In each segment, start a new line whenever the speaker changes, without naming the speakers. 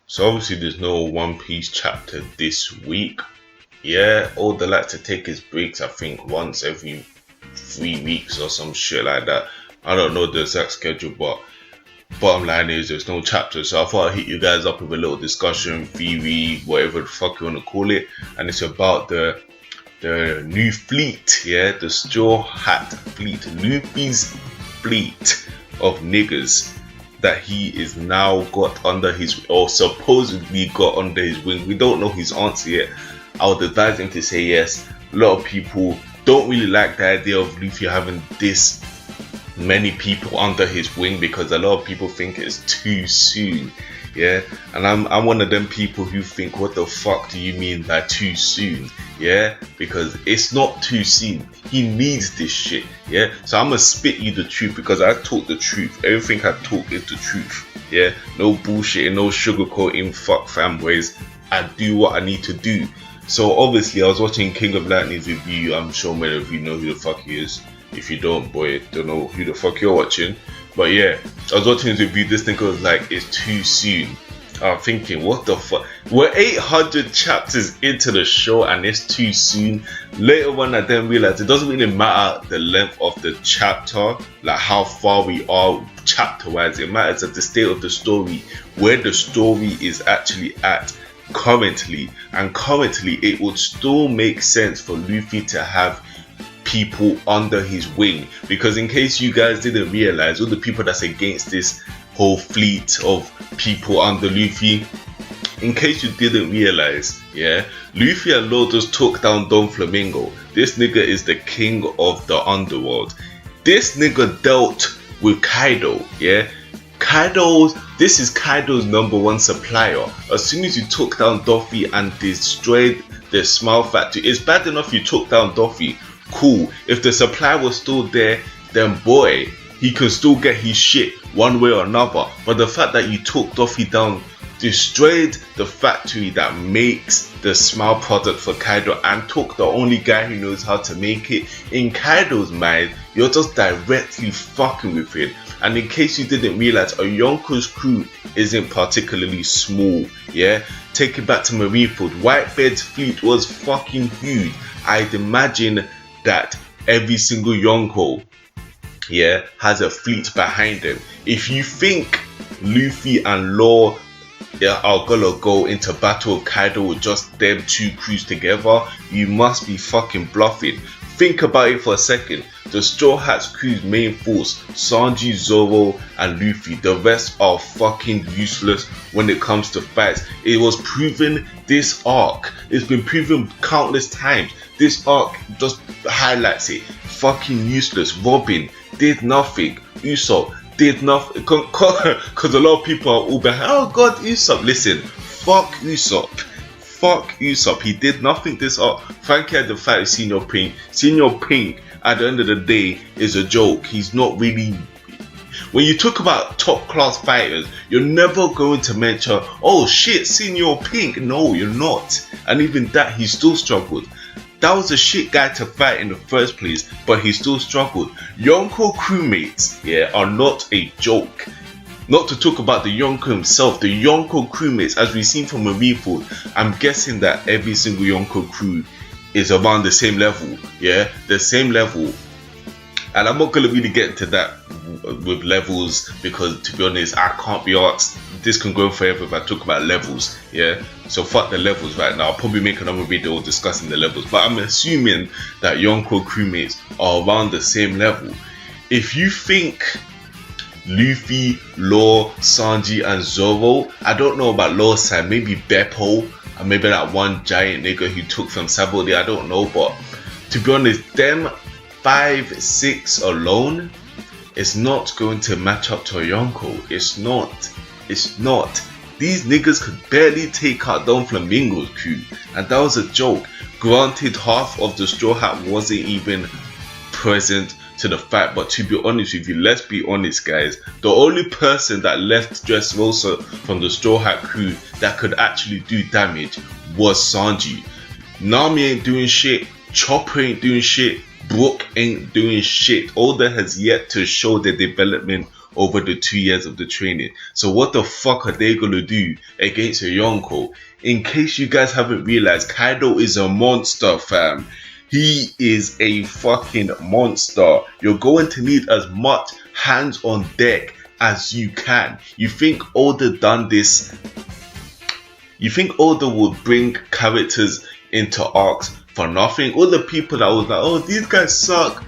So obviously there's no One Piece chapter this week. Yeah, all they like to take is breaks, I think once every 3 weeks or some shit like that. I don't know the exact schedule, but bottom line is there's no chapter. So I thought I'd hit you guys up with a little discussion, theory, whatever the fuck you wanna call it. And it's about the new fleet, yeah, the Straw Hat fleet, Luffy's fleet of niggas that he is now got under his, or supposedly got under his wing. We don't know his answer yet. I would advise him to say yes. A lot of people don't really like the idea of Luffy having this many people under his wing because a lot of people think it's too soon. Yeah, and I'm one of them people who think, what the fuck do you mean by too soon? Yeah, because it's not too soon. He needs this shit. Yeah, so I'm gonna spit you the truth because I talk the truth. Everything I talk is the truth. Yeah, no bullshit, no sugarcoating, fuck fanboys. I do what I need to do. So obviously I was watching King of Lightning's review. I'm sure many of you know who the fuck he is. If you don't, boy, don't know who the fuck you're watching. But yeah, I was watching his review. This nigga was like, it's too soon. I'm thinking, what the fuck? We're 800 chapters into the show and it's too soon. Later on, I then realized it doesn't really matter the length of the chapter, like how far we are chapter-wise. It matters at the state of the story, where the story is actually at currently. And currently, it would still make sense for Luffy to have people under his wing, because in case you guys didn't realize, all the people that's against this whole fleet of people under Luffy, in case you didn't realize, yeah, Luffy and Law just took down Don Flamingo. This nigga is the king of the underworld. This nigga dealt with Kaido, yeah. This is Kaido's #1 supplier. As soon as you took down Luffy and destroyed the Smile Factory, it's bad enough you took down Luffy. Cool. If the supply was still there, then boy, he can still get his shit one way or another. But the fact that you took Luffy down, destroyed the factory that makes the Smile product for Kaido, and took the only guy who knows how to make it, in Kaido's mind, you're just directly fucking with him. And in case you didn't realize, a Yonko's crew isn't particularly small. Yeah, take it back to Marineford. Whitebeard's fleet was fucking huge. I'd imagine that every single Yonko, yeah, has a fleet behind them. If you think Luffy and Law, yeah, are gonna go into battle with Kaido with just them two crews together, you must be fucking bluffing. Think about it for a second. The Straw Hats crew's main force, Sanji, Zoro, and Luffy. The rest are fucking useless when it comes to fights. It was proven this arc. It's been proven countless times. This arc just highlights it. Fucking useless. Robin did nothing. Usopp did nothing. Because a lot of people are all behind, oh god, Usopp. Listen, fuck Usopp. Fuck Usopp. He did nothing this arc. Frankie had the fight with Senior Pink. Senior Pink, at the end of the day, is a joke. He's not really... When you talk about top class fighters, you're never going to mention, oh shit, Senior Pink. No, you're not. And even that, he still struggled. That was a shit guy to fight in the first place, but he still struggled. Yonko crewmates, yeah, are not a joke. Not to talk about the Yonko himself, the Yonko crewmates, as we've seen from Marineford, I'm guessing that every single Yonko crew is around the same level, yeah, the same level. And I'm not going to really get into that with levels because, to be honest, I can't be asked. This can go on forever if I talk about levels, yeah? So fuck the levels right now. I'll probably make another video discussing the levels. But I'm assuming that Yonko crewmates are around the same level. If you think Luffy, Law, Sanji, and Zoro, I don't know about Law's side, maybe Beppo, and maybe that one giant nigga who took from Saboldi, I don't know. But to be honest, them 5, 6 alone is not going to match up to a Yonko. It's not. It's not. These niggas could barely take out Don Flamingo's crew, and that was a joke. Granted, half of the Straw Hat wasn't even present to the fight, but to be honest with you, let's be honest guys, the only person that left Dressrosa from the Straw Hat crew that could actually do damage was Sanji. Nami ain't doing shit, Chopper ain't doing shit, Brook ain't doing shit. Oda has yet to show the development over the 2 years of the training. So what the fuck are they gonna do against a Yonko? In case you guys haven't realized, Kaido is a monster, fam. He is a fucking monster. You're going to need as much hands on deck as you can. You think Oda done this? You think Oda would bring characters into arcs for nothing? All the people that was like, oh, these guys suck,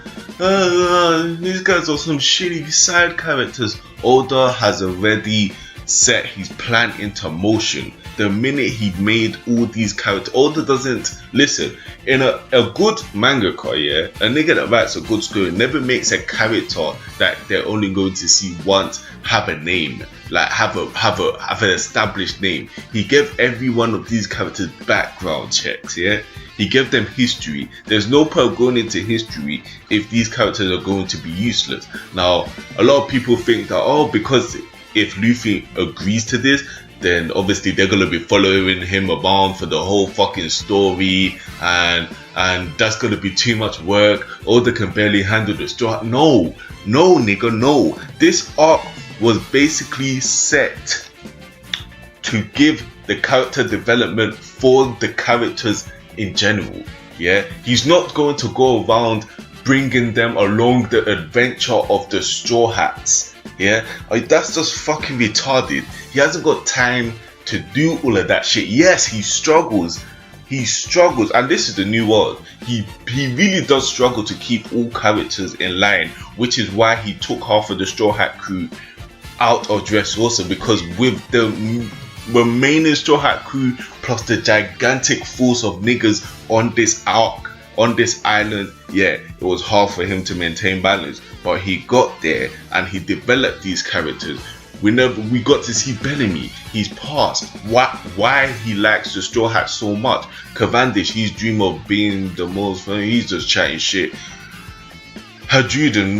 these guys are some shitty side characters. Oda has already set his plan into motion. The minute he made all these characters, Oda doesn't listen. In a good mangaka, yeah, a nigga that writes a good story never makes a character that they're only going to see once have a name, like have an established name. He gave every one of these characters background checks, yeah. He gave them history. There's no point going into history if these characters are going to be useless. Now, a lot of people think that, oh, because if Luffy agrees to this, then obviously they're gonna be following him around for the whole fucking story, and that's gonna be too much work. Oda can barely handle the story. No, nigga, no. This arc was basically set to give the character development for the characters in general. Yeah, he's not going to go around bringing them along the adventure of the Straw Hats. Yeah, like, that's just fucking retarded. He hasn't got time to do all of that shit. Yes, he struggles, and this is the new world. He really does struggle to keep all characters in line, which is why he took half of the Straw Hat crew out of Dressrosa, because with the remaining Straw Hat crew plus the gigantic force of niggas on this arc, on this island, yeah, it was hard for him to maintain balance, but he got there and he developed these characters. We got to see Bellamy, his past, why he likes the Straw Hat so much. Cavendish, his dream of being the most funny, he's just chatting shit. Hadruden,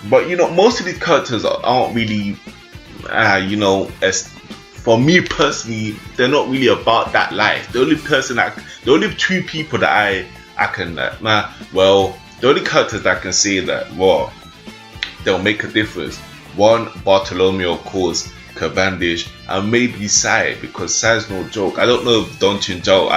but you know, most of these characters aren't really, you know, as for me personally, they're not really about that life. The only two people that I can, well, the only characters that I can say that, well, they'll make a difference. One, Bartolomeo, of course, Cavendish, and maybe Sai, because Sai's no joke. I don't know if Don Chinjao,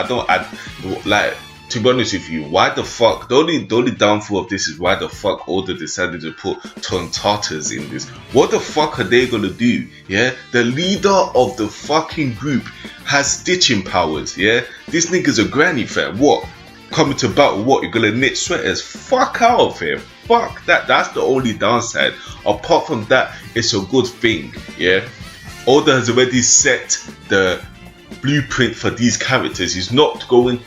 like, to be honest with you, why the fuck, the only downfall of this is why the fuck Oda decided to put Tontatas in this. What the fuck are they gonna do? Yeah, the leader of the fucking group has stitching powers, yeah? This nigga's a granny, fam. What? Coming to battle, what? You're gonna knit sweaters? Fuck out of here. Fuck that. That's the only downside. Apart from that, it's a good thing, yeah? Oda has already set the blueprint for these characters. They're not going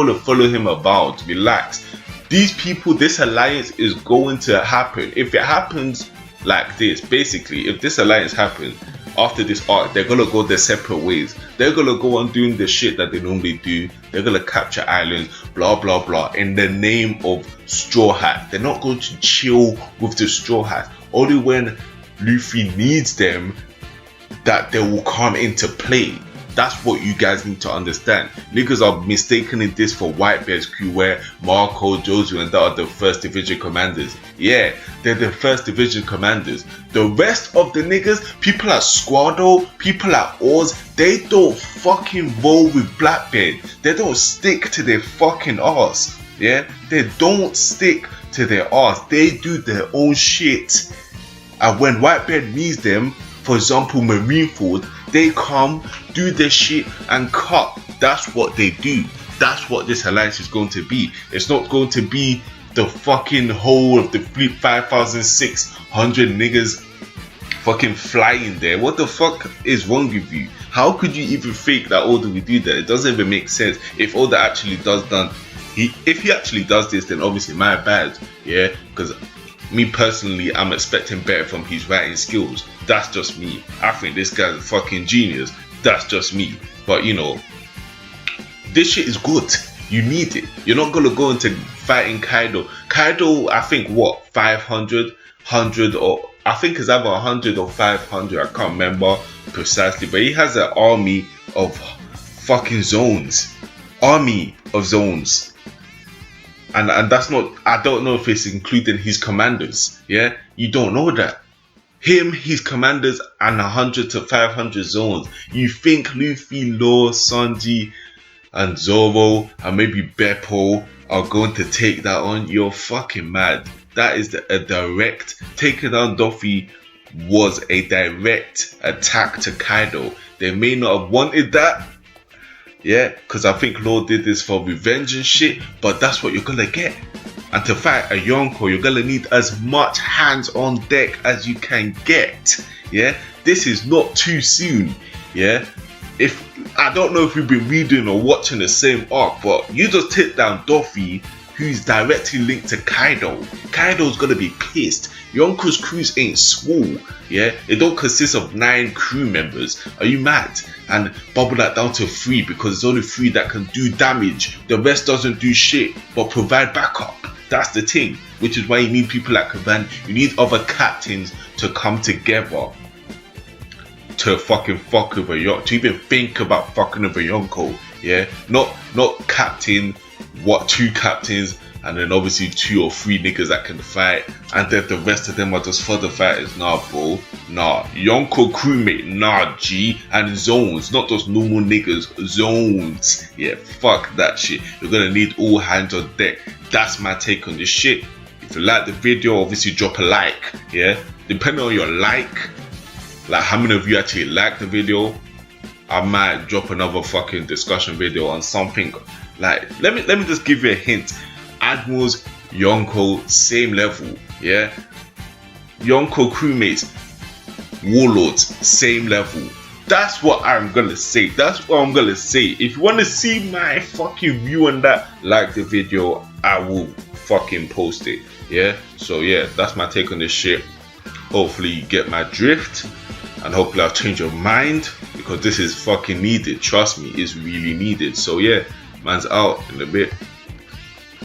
to follow him about. Relax. These people, this alliance is going to happen. If it happens like this, basically, if this alliance happens after this arc, they're gonna go their separate ways. They're gonna go on doing the shit that they normally do. They're gonna capture islands, blah blah blah, in the name of Straw Hat. They're not going to chill with the Straw Hat. Only when Luffy needs them that they will come into play. That's what you guys need to understand. Niggas are mistaking this for Whitebeard's crew, where Marco, Jojo, and that are the first division commanders. Yeah, they're the first division commanders. The rest of the niggas, people at Squaddo, people at Oars, they don't fucking roll with Blackbeard. They don't stick to their fucking arse. Yeah, they don't stick to their arse. They do their own shit. And when Whitebeard needs them, for example, Marineford, they come, do their shit, and cut. That's what they do. That's what this alliance is going to be. It's not going to be the fucking whole of the fleet, 5,600 niggas fucking flying there. What the fuck is wrong with you? How could you even think that Oda would do that? It doesn't even make sense. If Oda actually does that, if he actually does this, then obviously my bad, yeah, because me personally, I'm expecting better from his writing skills. That's just me. I think this guy's a fucking genius. That's just me. But you know, this shit is good. You need it. You're not gonna go into fighting Kaido. Kaido, I think what, 500, 100, or I think it's either 100 or 500. I can't remember precisely. But he has an army of fucking zones. Army of zones. And that's not, I don't know if it's including his commanders. Yeah, you don't know that. Him, his commanders, and 100 to 500 zones. You think Luffy, Law, Sanji, and Zoro, and maybe Beppo are going to take that on? You're fucking mad. That is a direct taking down Luffy was a direct attack to Kaido. They may not have wanted that, yeah, because I think Law did this for revenge and shit, but that's what you're gonna get. And to fight a Yonko, you're gonna need as much hands on deck as you can get. Yeah, this is not too soon. Yeah, if I don't know if we've been reading or watching the same arc, but you just take down Luffy, who's directly linked to Kaido. Kaido's gonna be pissed. Yonko's crews ain't small. Yeah, it don't consist of 9 crew members. Are you mad? And bubble that down to 3 because it's only 3 that can do damage. The rest doesn't do shit but provide backup. That's the thing, which is why you need people like Kavan. You need other captains to come together to fucking fuck with a Yonko, to even think about fucking with a Yonko. Yeah, not captain, 2 captains, and then obviously 2 or 3 niggas that can fight, and then the rest of them are just further fighters. Nah, bro, nah. Yonko crewmate, nah, G, and zones, not just normal niggas, zones. Yeah, fuck that shit. You're gonna need all hands on deck. That's my take on this shit. If you like the video, obviously drop a like. Yeah, depending on your like how many of you actually like the video, I might drop another fucking discussion video on something. Like, let me just give you a hint. Admirals, Yonko, same level. Yeah, Yonko crewmates, warlords, same level. That's what I'm gonna say. That's what I'm gonna say. If you want to see my fucking view on that, like the video, I will fucking post it. Yeah, so yeah, that's my take on this shit. Hopefully you get my drift, and hopefully I'll change your mind, because this is fucking needed. Trust me, it's really needed. So yeah, man's out in a bit.